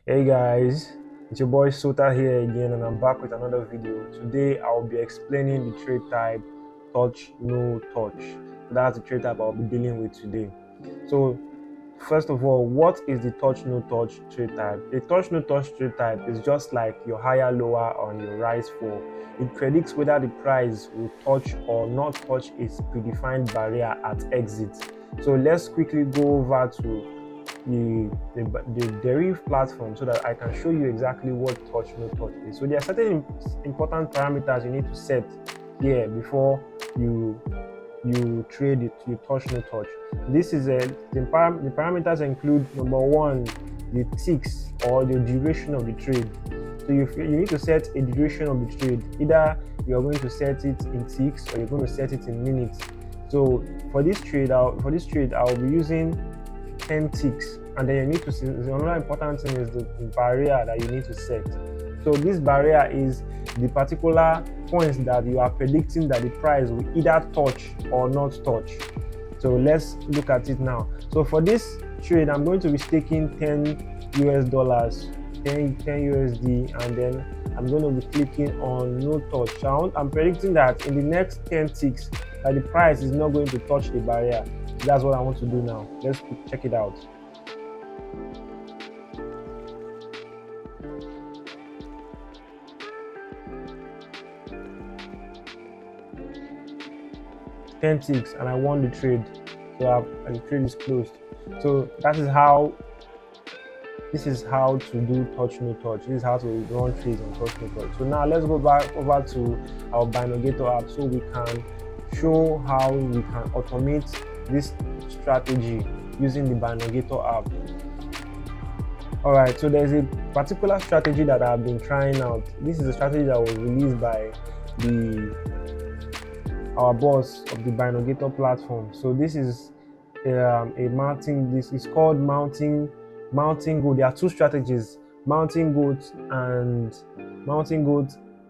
Hey guys, it's your boy Sota here again, and I'm back with another video. Today I'll be explaining the trade type touch no touch. So that's the trade type I'll be dealing with today. So first of all, what is the touch no touch trade type? A touch no touch trade type is just like your higher lower on your rise fall. It predicts whether the price will touch or not touch its predefined barrier at exit. So let's quickly go over to the Deriv platform so that I can show you exactly what touch no touch is. So there are certain important parameters you need to set here before you trade it, you touch no touch. This is the parameters include number one, the ticks or the duration of the trade. So you need to set a duration of the trade. Either you are going to set it in ticks or you're going to set it in minutes. So for this trade, I'll be using 10 ticks, and then you need to see another important thing is the barrier that you need to set. So this barrier is the particular points that you are predicting that the price will either touch or not touch. So let's look at it now. So for this trade, I'm going to be staking 10 US dollars, 10 USD, and then I'm going to be clicking on no touch. So I'm predicting that in the next 10 ticks that the price is not going to touch the barrier. That's what I want to do now. Let's check it out. Ten ticks and I won the trade. So and the trade is closed. So this is how to do touch no touch. This is how to run trades on touch no touch. So now let's go back over to our Binogator app so we can show how we can automate this strategy using the Binogator app. Alright, so there's a particular strategy that I've been trying out. This is a strategy that was released by our boss of the Binogator platform. So this is this is called mounting goat. There are two strategies, mounting goat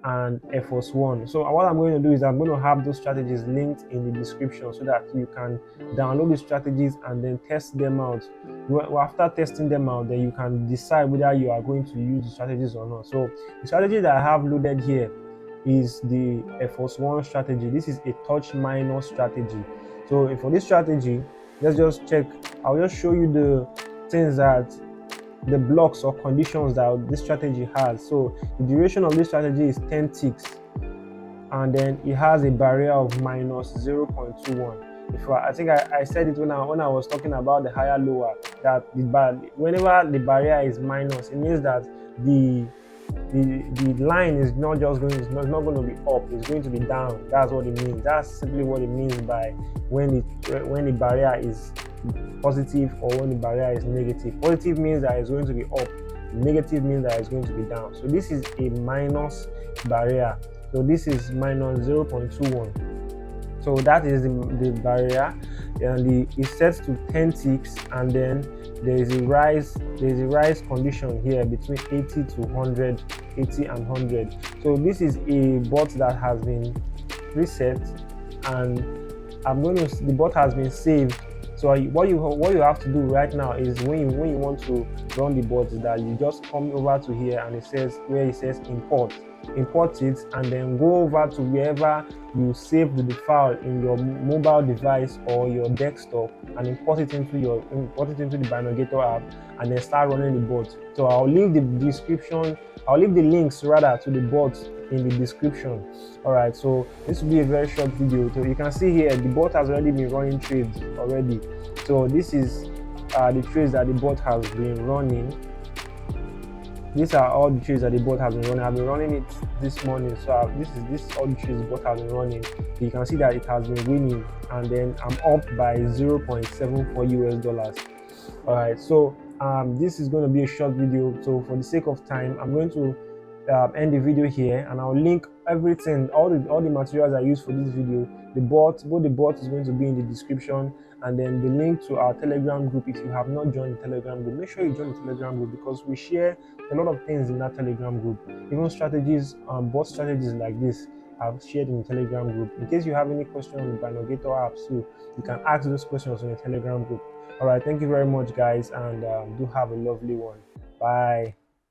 and Air Force One. So what I'm going to do is I'm going to have those strategies linked in the description so that you can download the strategies and then test them out. After testing them out, then you can decide whether you are going to use the strategies or not. So the strategy that I have loaded here is the Air Force One strategy. This is a touch minus strategy. So for this strategy, let's just check. I'll just show you the things that the blocks or conditions that this strategy has. So the duration of this strategy is 10 ticks, and then it has a barrier of minus 0.21. I think I said it when I was talking about the higher lower, that whenever the barrier is minus, it means that the line is not just going, it's not going to be up, it's going to be down. That's what it means. That's simply what it means by when the barrier is positive or when the barrier is negative. Positive means that it's going to be up, negative means that it's going to be down. So this is a minus barrier. So this is minus 0.21. So that is the barrier, and it's set to 10 ticks, and then there is a rise condition here between 80 to 100, 80 and 100. So this is a bot that has been reset, and the bot has been saved. So what you have to do right now is when you want to run the bot, is that you just come over to here and it says import it, and then go over to wherever you saved the file in your mobile device or your desktop and import it into the Binogator app, and then start running the bot. So I'll leave the links rather to the bot in the description. Alright, so this will be a very short video. So you can see here the bot has already been running trades already. So this is the trades that the bot has been running. These are all the trades that the bot has been running. I've been running it this morning, so this is all the trades the bot has been running. So you can see that it has been winning, and then I'm up by 0.74 US dollars. Alright, so this is going to be a short video. So for the sake of time, I'm going to end the video here, and I'll link everything, all the materials I use for this video. Both the bot is going to be in the description, and then the link to our Telegram group. If you have not joined the Telegram group, make sure you join the Telegram group, because we share a lot of things in that Telegram group. Even strategies, bot strategies like this I've shared in the Telegram group. In case you have any question on the Binogator app, so you can ask those questions on the Telegram group. All right, thank you very much, guys, and do have a lovely one. Bye.